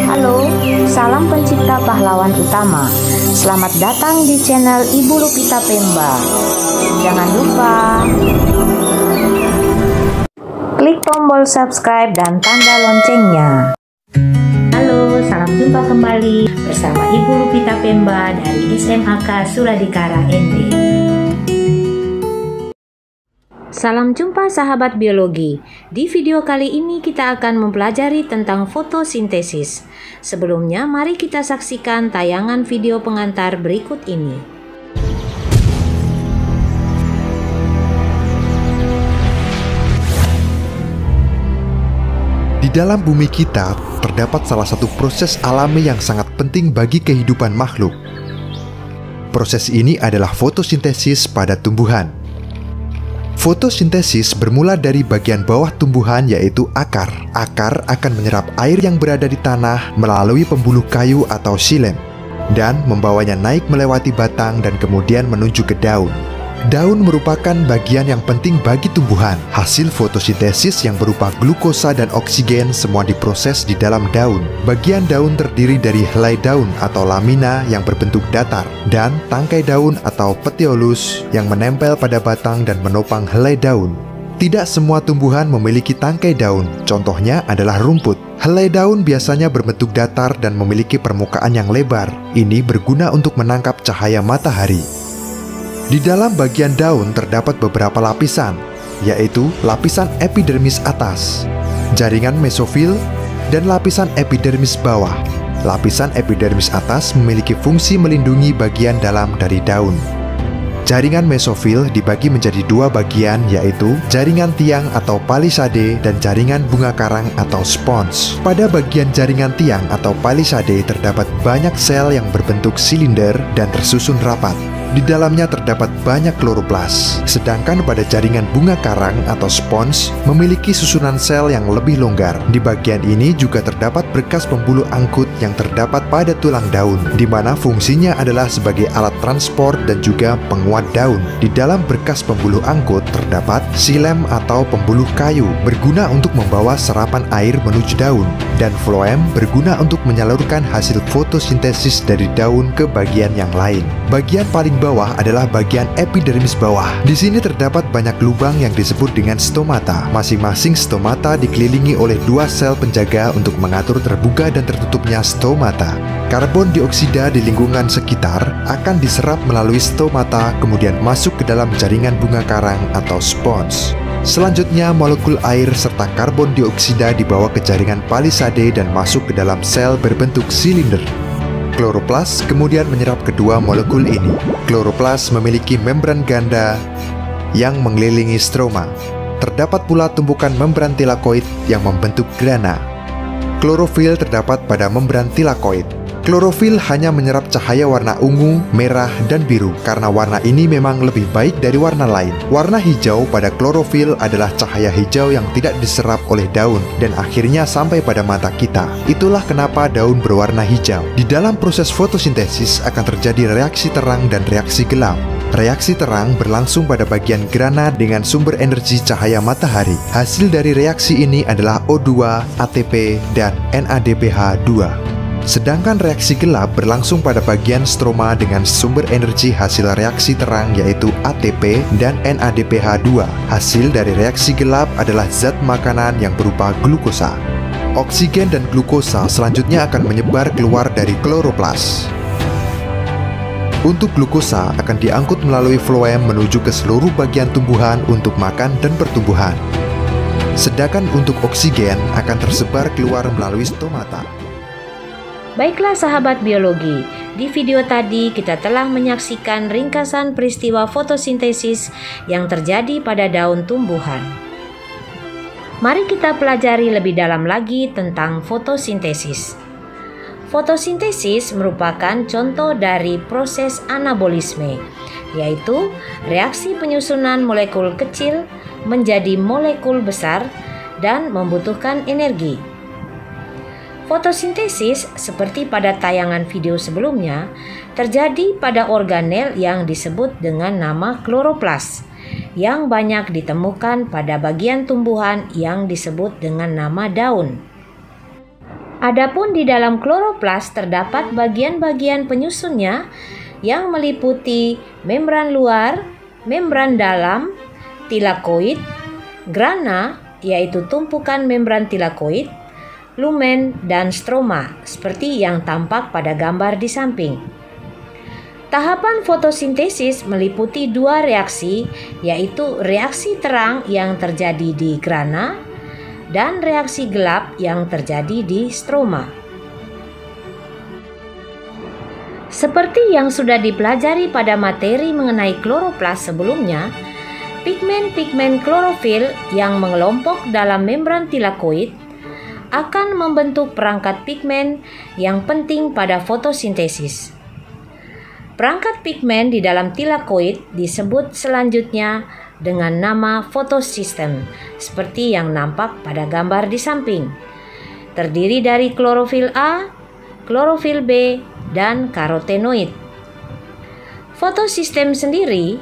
Halo, salam pencipta pahlawan utama. Selamat datang di channel Ibu Lupita Pemba. Jangan lupa klik tombol subscribe dan tanda loncengnya. Halo, salam jumpa kembali bersama Ibu Lupita Pemba dari SMAK Suradikara ND. Salam jumpa sahabat biologi. Di video kali ini kita akan mempelajari tentang fotosintesis. Sebelumnya, mari kita saksikan tayangan video pengantar berikut ini. Di dalam bumi kita, terdapat salah satu proses alami yang sangat penting bagi kehidupan makhluk. Proses ini adalah fotosintesis pada tumbuhan. Fotosintesis bermula dari bagian bawah tumbuhan, yaitu akar. Akar akan menyerap air yang berada di tanah melalui pembuluh kayu atau xilem, dan membawanya naik melewati batang dan kemudian menuju ke daun. Daun merupakan bagian yang penting bagi tumbuhan. Hasil fotosintesis yang berupa glukosa dan oksigen semua diproses di dalam daun. Bagian daun terdiri dari helai daun atau lamina yang berbentuk datar, dan tangkai daun atau petiolus yang menempel pada batang dan menopang helai daun. Tidak semua tumbuhan memiliki tangkai daun, contohnya adalah rumput. Helai daun biasanya berbentuk datar dan memiliki permukaan yang lebar. Ini berguna untuk menangkap cahaya matahari. Di dalam bagian daun terdapat beberapa lapisan, yaitu lapisan epidermis atas, jaringan mesofil, dan lapisan epidermis bawah. Lapisan epidermis atas memiliki fungsi melindungi bagian dalam dari daun. Jaringan mesofil dibagi menjadi dua bagian, yaitu jaringan tiang atau palisade dan jaringan bunga karang atau spons. Pada bagian jaringan tiang atau palisade terdapat banyak sel yang berbentuk silinder dan tersusun rapat. Di dalamnya terdapat banyak kloroplas, sedangkan pada jaringan bunga karang atau spons memiliki susunan sel yang lebih longgar. Di bagian ini juga terdapat berkas pembuluh angkut yang terdapat pada tulang daun, di mana fungsinya adalah sebagai alat transport dan juga penguat daun. Di dalam berkas pembuluh angkut terdapat xilem atau pembuluh kayu, berguna untuk membawa serapan air menuju daun, dan floem berguna untuk menyalurkan hasil fotosintesis dari daun ke bagian yang lain. Bagian paling bawah adalah bagian epidermis bawah. Di sini terdapat banyak lubang yang disebut dengan stomata. Masing-masing stomata dikelilingi oleh dua sel penjaga untuk mengatur terbuka dan tertutupnya stomata. Karbon dioksida di lingkungan sekitar akan diserap melalui stomata, kemudian masuk ke dalam jaringan bunga karang atau spons. Selanjutnya, molekul air serta karbon dioksida dibawa ke jaringan palisade dan masuk ke dalam sel berbentuk silinder. Kloroplas kemudian menyerap kedua molekul ini. Kloroplas memiliki membran ganda yang mengelilingi stroma. Terdapat pula tumpukan membran tilakoid yang membentuk grana. Klorofil terdapat pada membran tilakoid. Klorofil hanya menyerap cahaya warna ungu, merah, dan biru karena warna ini memang lebih baik dari warna lain. Warna hijau pada klorofil adalah cahaya hijau yang tidak diserap oleh daun dan akhirnya sampai pada mata kita. Itulah kenapa daun berwarna hijau. Di dalam proses fotosintesis akan terjadi reaksi terang dan reaksi gelap. Reaksi terang berlangsung pada bagian grana dengan sumber energi cahaya matahari. Hasil dari reaksi ini adalah O2, ATP, dan NADPH2. Sedangkan reaksi gelap berlangsung pada bagian stroma dengan sumber energi hasil reaksi terang, yaitu ATP dan NADPH2. Hasil dari reaksi gelap adalah zat makanan yang berupa glukosa. Oksigen dan glukosa selanjutnya akan menyebar keluar dari kloroplas. Untuk glukosa akan diangkut melalui floem menuju ke seluruh bagian tumbuhan untuk makan dan pertumbuhan. Sedangkan untuk oksigen akan tersebar keluar melalui stomata. Baiklah sahabat biologi, di video tadi kita telah menyaksikan ringkasan peristiwa fotosintesis yang terjadi pada daun tumbuhan. Mari kita pelajari lebih dalam lagi tentang fotosintesis. Fotosintesis merupakan contoh dari proses anabolisme, yaitu reaksi penyusunan molekul kecil menjadi molekul besar dan membutuhkan energi. Fotosintesis, seperti pada tayangan video sebelumnya, terjadi pada organel yang disebut dengan nama kloroplas. yang banyak ditemukan pada bagian tumbuhan yang disebut dengan nama daun. Adapun di dalam kloroplas terdapat bagian-bagian penyusunnya yang meliputi membran luar, membran dalam, tilakoid, grana yaitu tumpukan membran tilakoid, lumen, dan stroma seperti yang tampak pada gambar di samping. Tahapan fotosintesis meliputi dua reaksi, yaitu reaksi terang yang terjadi di grana dan reaksi gelap yang terjadi di stroma. Seperti yang sudah dipelajari pada materi mengenai kloroplas sebelumnya, pigmen-pigmen klorofil yang mengelompok dalam membran tilakoid akan membentuk perangkat pigmen yang penting pada fotosintesis. Perangkat pigmen di dalam tilakoid disebut selanjutnya dengan nama fotosistem, seperti yang nampak pada gambar di samping. Terdiri dari klorofil A, klorofil B, dan karotenoid. Fotosistem sendiri,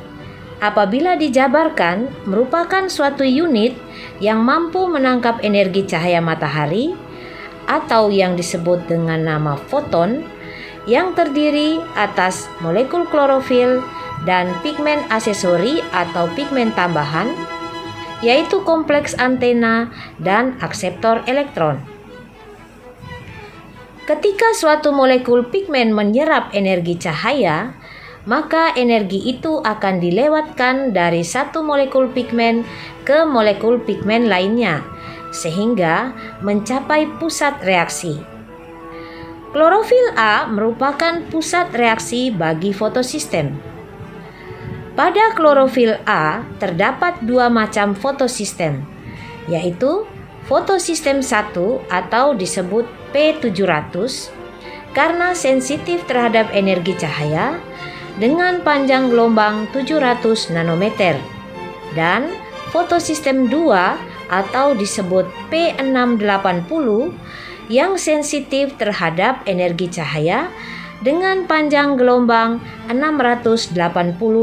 apabila dijabarkan, merupakan suatu unit yang mampu menangkap energi cahaya matahari atau yang disebut dengan nama foton, yang terdiri atas molekul klorofil dan pigmen aksesori atau pigmen tambahan, yaitu kompleks antena dan akseptor elektron. Ketika suatu molekul pigmen menyerap energi cahaya, maka energi itu akan dilewatkan dari satu molekul pigmen ke molekul pigmen lainnya, sehingga mencapai pusat reaksi. Klorofil A merupakan pusat reaksi bagi fotosistem. Pada klorofil A terdapat dua macam fotosistem, yaitu fotosistem 1 atau disebut P700 karena sensitif terhadap energi cahaya dengan panjang gelombang 700 nanometer, dan fotosistem 2 atau disebut P680 yang sensitif terhadap energi cahaya dengan panjang gelombang 680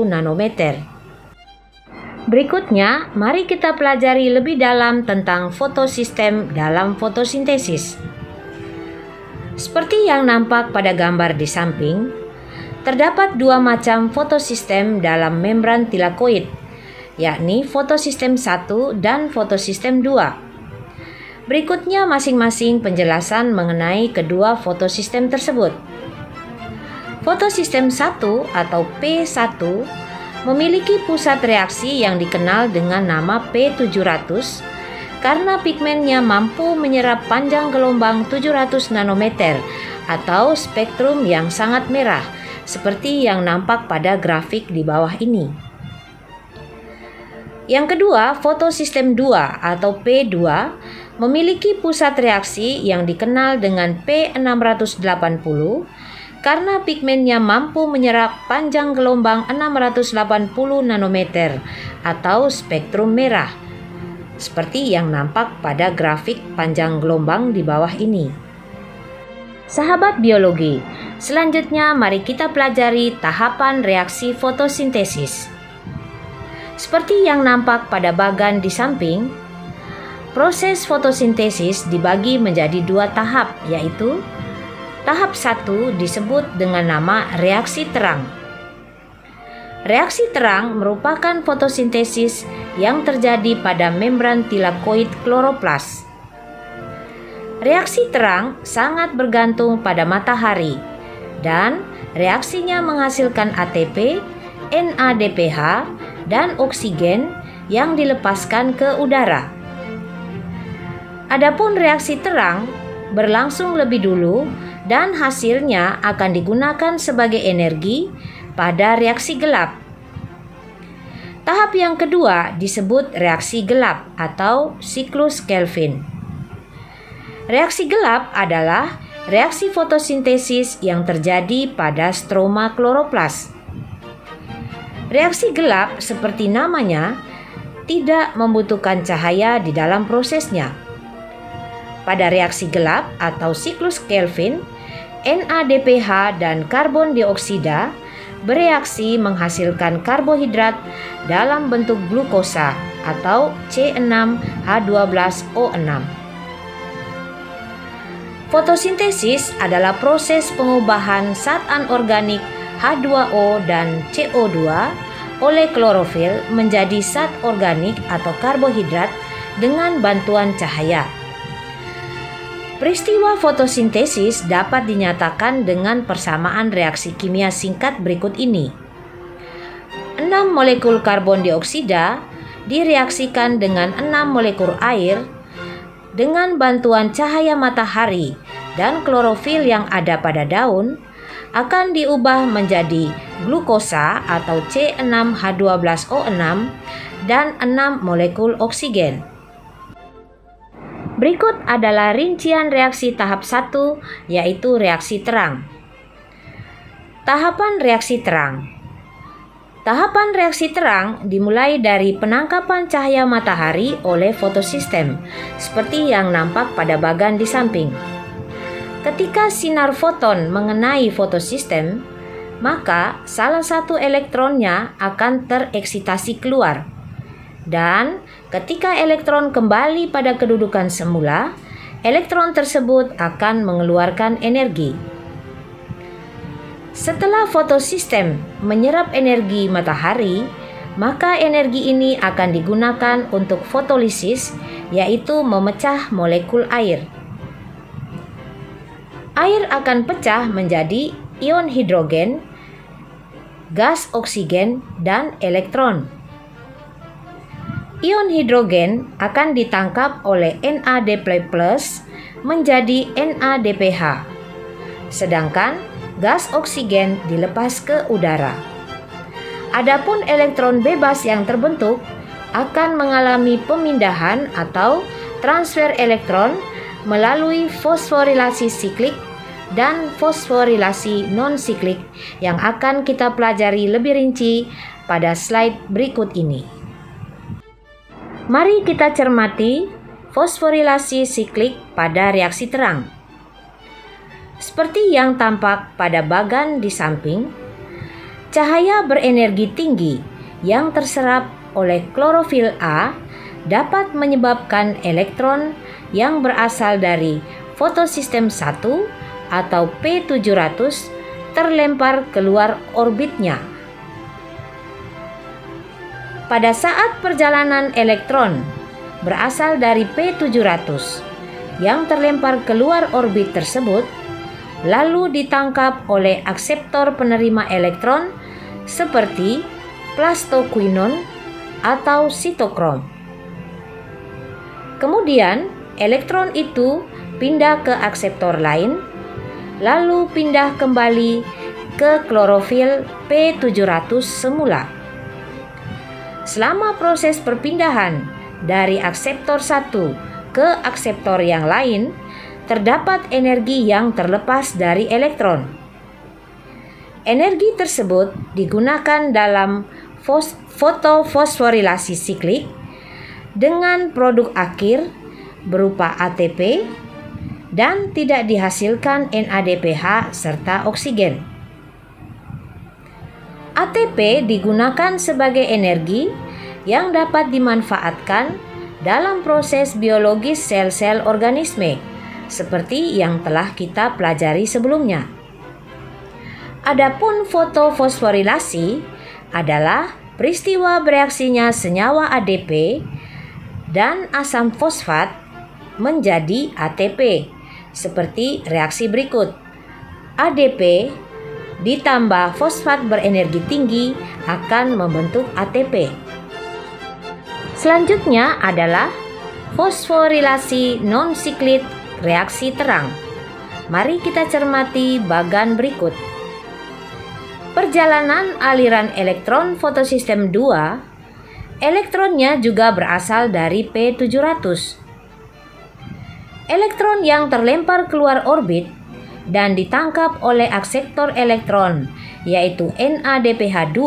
nanometer. Berikutnya, mari kita pelajari lebih dalam tentang fotosistem dalam fotosintesis. Seperti yang nampak pada gambar di samping, terdapat dua macam fotosistem dalam membran tilakoid, yakni fotosistem 1 dan fotosistem 2. Berikutnya masing-masing penjelasan mengenai kedua fotosistem tersebut. Fotosistem 1 atau P1 memiliki pusat reaksi yang dikenal dengan nama P700 karena pigmennya mampu menyerap panjang gelombang 700 nanometer atau spektrum yang sangat merah, seperti yang nampak pada grafik di bawah ini. Yang kedua, fotosistem 2 atau P2 memiliki pusat reaksi yang dikenal dengan P680 karena pigmennya mampu menyerap panjang gelombang 680 nanometer atau spektrum merah, seperti yang nampak pada grafik panjang gelombang di bawah ini. Sahabat biologi, selanjutnya mari kita pelajari tahapan reaksi fotosintesis. Seperti yang nampak pada bagan di samping, proses fotosintesis dibagi menjadi dua tahap, yaitu tahap 1 disebut dengan nama reaksi terang. Reaksi terang merupakan fotosintesis yang terjadi pada membran tilakoid kloroplas. Reaksi terang sangat bergantung pada matahari dan reaksinya menghasilkan ATP, NADPH, dan oksigen yang dilepaskan ke udara. Adapun reaksi terang berlangsung lebih dulu dan hasilnya akan digunakan sebagai energi pada reaksi gelap. Tahap yang kedua disebut reaksi gelap atau siklus Kelvin. Reaksi gelap adalah reaksi fotosintesis yang terjadi pada stroma kloroplas. Reaksi gelap seperti namanya tidak membutuhkan cahaya di dalam prosesnya. Pada reaksi gelap atau siklus Kelvin, NADPH dan karbon dioksida bereaksi menghasilkan karbohidrat dalam bentuk glukosa atau C6H12O6. Fotosintesis adalah proses pengubahan zat anorganik H2O dan CO2 oleh klorofil menjadi zat organik atau karbohidrat dengan bantuan cahaya. Peristiwa fotosintesis dapat dinyatakan dengan persamaan reaksi kimia singkat berikut ini. 6 molekul karbon dioksida direaksikan dengan 6 molekul air dengan bantuan cahaya matahari dan klorofil yang ada pada daun akan diubah menjadi glukosa atau C6H12O6 dan 6 molekul oksigen. Berikut adalah rincian reaksi tahap 1, yaitu reaksi terang. Tahapan reaksi terang. Tahapan reaksi terang dimulai dari penangkapan cahaya matahari oleh fotosistem, seperti yang nampak pada bagan di samping. Ketika sinar foton mengenai fotosistem, maka salah satu elektronnya akan tereksitasi keluar. Dan ketika elektron kembali pada kedudukan semula, elektron tersebut akan mengeluarkan energi. Setelah fotosistem menyerap energi matahari, maka energi ini akan digunakan untuk fotolisis, yaitu memecah molekul air. Air akan pecah menjadi ion hidrogen, gas oksigen, dan elektron. Ion hidrogen akan ditangkap oleh NAD+ menjadi NADPH, sedangkan gas oksigen dilepas ke udara. Adapun elektron bebas yang terbentuk akan mengalami pemindahan atau transfer elektron melalui fosforilasi siklik dan fosforilasi non-siklik yang akan kita pelajari lebih rinci pada slide berikut ini. Mari kita cermati fosforilasi siklik pada reaksi terang. Seperti yang tampak pada bagan di samping, cahaya berenergi tinggi yang terserap oleh klorofil A dapat menyebabkan elektron yang berasal dari fotosistem 1 atau P700 terlempar keluar orbitnya. Pada saat perjalanan elektron berasal dari P700 yang terlempar keluar orbit tersebut, lalu ditangkap oleh akseptor penerima elektron seperti plastoquinon atau sitokrom. Kemudian, elektron itu pindah ke akseptor lain, lalu pindah kembali ke klorofil P700 semula. Selama proses perpindahan dari akseptor 1 ke akseptor yang lain, terdapat energi yang terlepas dari elektron. Energi tersebut digunakan dalam fotofosforilasi siklik dengan produk akhir berupa ATP dan tidak dihasilkan NADPH serta oksigen. ATP digunakan sebagai energi yang dapat dimanfaatkan dalam proses biologis sel-sel organisme, seperti yang telah kita pelajari sebelumnya. Adapun fotofosforilasi adalah peristiwa bereaksinya senyawa ADP dan asam fosfat menjadi ATP, seperti reaksi berikut. ADP ditambah fosfat berenergi tinggi akan membentuk ATP. Selanjutnya adalah fosforilasi non-siklit reaksi terang. Mari kita cermati bagan berikut. Perjalanan aliran elektron fotosistem 2, elektronnya juga berasal dari P700. Elektron yang terlempar keluar orbit dan ditangkap oleh akseptor elektron, yaitu NADPH2.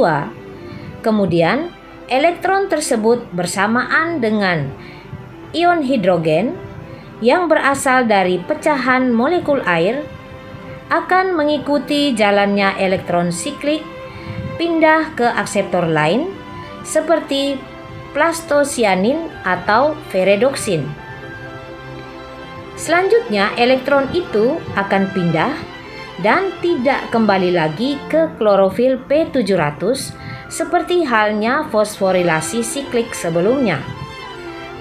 Kemudian, elektron tersebut bersamaan dengan ion hidrogen yang berasal dari pecahan molekul air akan mengikuti jalannya elektron siklik pindah ke akseptor lain seperti plastosianin atau ferredoksin. Selanjutnya, elektron itu akan pindah dan tidak kembali lagi ke klorofil P700 seperti halnya fosforilasi siklik sebelumnya,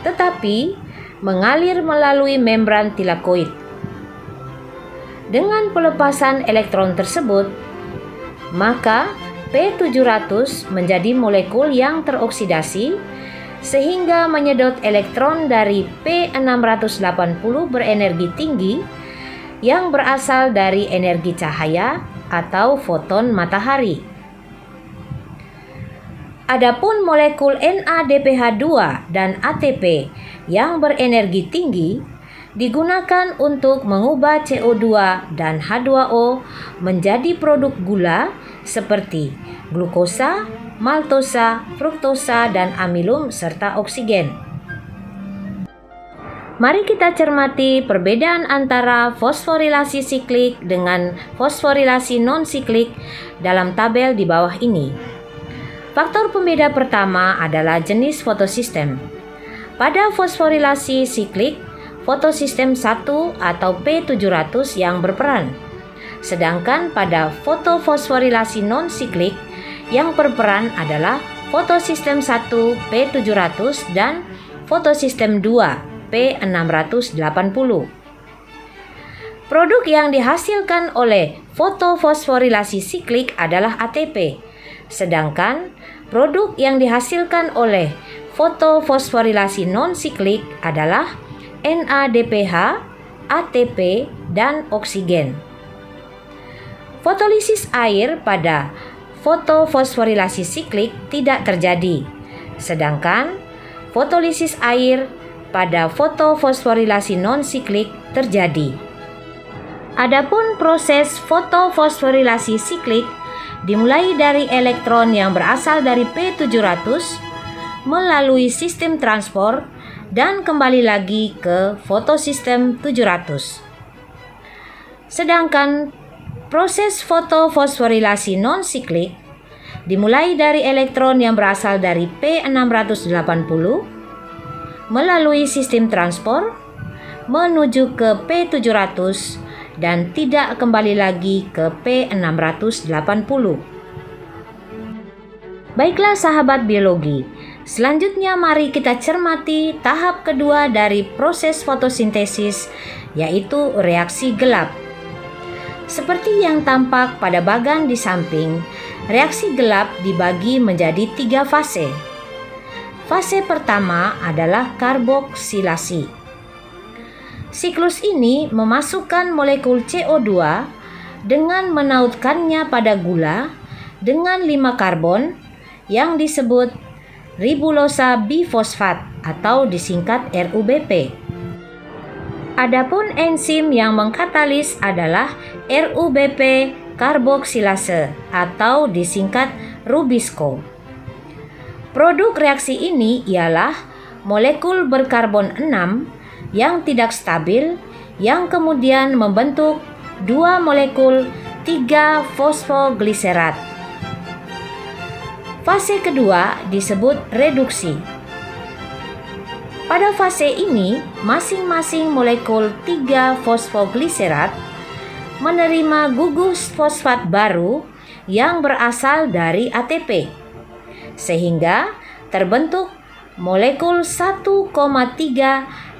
tetapi mengalir melalui membran tilakoid. Dengan pelepasan elektron tersebut, maka P700 menjadi molekul yang teroksidasi sehingga menyedot elektron dari P680 berenergi tinggi yang berasal dari energi cahaya atau foton matahari. Adapun molekul NADPH2 dan ATP yang berenergi tinggi digunakan untuk mengubah CO2 dan H2O menjadi produk gula seperti glukosa, maltosa, fruktosa, dan amilum serta oksigen. Mari kita cermati perbedaan antara fosforilasi siklik dengan fosforilasi non-siklik dalam tabel di bawah ini. Faktor pembeda pertama adalah jenis fotosistem. Pada fosforilasi siklik, fotosistem 1 atau P700 yang berperan. Sedangkan pada fotofosforilasi non-siklik, yang berperan adalah fotosistem 1 P700 dan fotosistem 2 P680. Produk yang dihasilkan oleh fotofosforilasi siklik adalah ATP, sedangkan produk yang dihasilkan oleh fotofosforilasi non-siklik adalah NADPH, ATP, dan oksigen. Fotolisis air pada fotofosforilasi siklik tidak terjadi, sedangkan fotolisis air pada fotofosforilasi non-siklik terjadi. Adapun proses fotofosforilasi siklik dimulai dari elektron yang berasal dari P700 melalui sistem transport dan kembali lagi ke fotosistem 700. Sedangkan proses fotofosforilasi non-siklik dimulai dari elektron yang berasal dari P680 melalui sistem transport menuju ke P700 dan tidak kembali lagi ke P680. Baiklah sahabat biologi, selanjutnya mari kita cermati tahap kedua dari proses fotosintesis, yaitu reaksi gelap. Seperti yang tampak pada bagan di samping, reaksi gelap dibagi menjadi 3 fase. Fase pertama adalah karboksilasi. Siklus ini memasukkan molekul CO2 dengan menautkannya pada gula dengan 5 karbon yang disebut ribulosa bifosfat atau disingkat RUBP. Adapun enzim yang mengkatalis adalah RUBP karboksilase atau disingkat Rubisco. Produk reaksi ini ialah molekul berkarbon 6 yang tidak stabil yang kemudian membentuk 2 molekul 3-fosfogliserat. Fase kedua disebut reduksi. Pada fase ini, masing-masing molekul 3-fosfogliserat menerima gugus fosfat baru yang berasal dari ATP, sehingga terbentuk molekul 1,3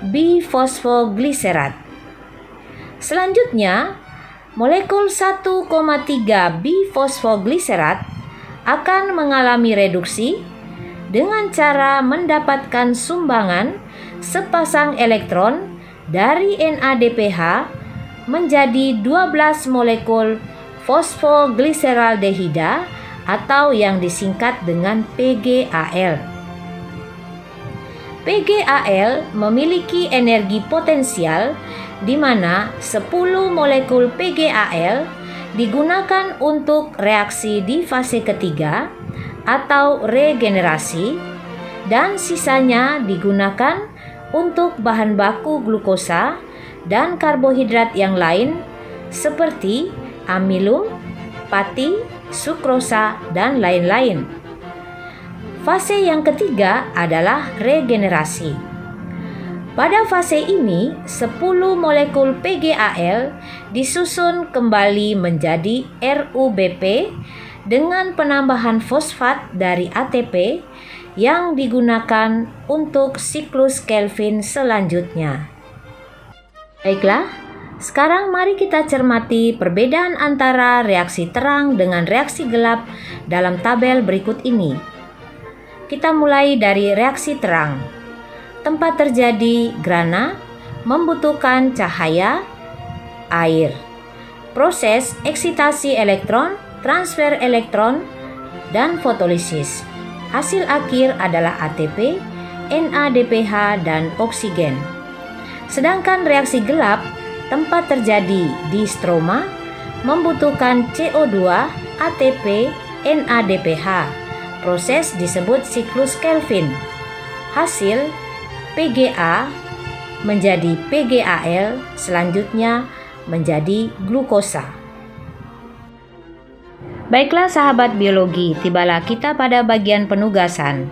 bifosfogliserat. Selanjutnya, molekul 1,3 bifosfogliserat akan mengalami reduksi dengan cara mendapatkan sumbangan sepasang elektron dari NADPH menjadi 12 molekul fosfogliseraldehida atau yang disingkat dengan PGAL. PGAL memiliki energi potensial di mana 10 molekul PGAL digunakan untuk reaksi di fase ketiga atau regenerasi dan sisanya digunakan untuk bahan baku glukosa dan karbohidrat yang lain seperti amilum, pati, sukrosa, dan lain-lain. Fase yang ketiga adalah regenerasi. Pada fase ini, 10 molekul PGAL disusun kembali menjadi RUBP dengan penambahan fosfat dari ATP yang digunakan untuk siklus Kelvin selanjutnya. Baiklah, sekarang mari kita cermati perbedaan antara reaksi terang dengan reaksi gelap dalam tabel berikut ini. Kita mulai dari reaksi terang. Tempat terjadi grana membutuhkan cahaya, air. Proses eksitasi elektron, transfer elektron, dan fotolisis. Hasil akhir adalah ATP, NADPH, dan oksigen. Sedangkan reaksi gelap, tempat terjadi di stroma, membutuhkan CO2, ATP, NADPH. Proses disebut siklus Kelvin. Hasil PGA menjadi PGAL, selanjutnya menjadi glukosa. Baiklah sahabat biologi, tibalah kita pada bagian penugasan.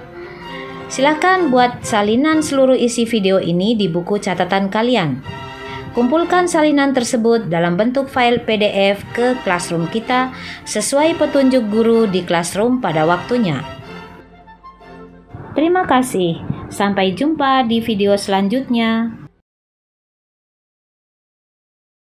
Silahkan buat salinan seluruh isi video ini di buku catatan kalian. Kumpulkan salinan tersebut dalam bentuk file PDF ke Classroom kita sesuai petunjuk guru di Classroom pada waktunya. Terima kasih. Sampai jumpa di video selanjutnya.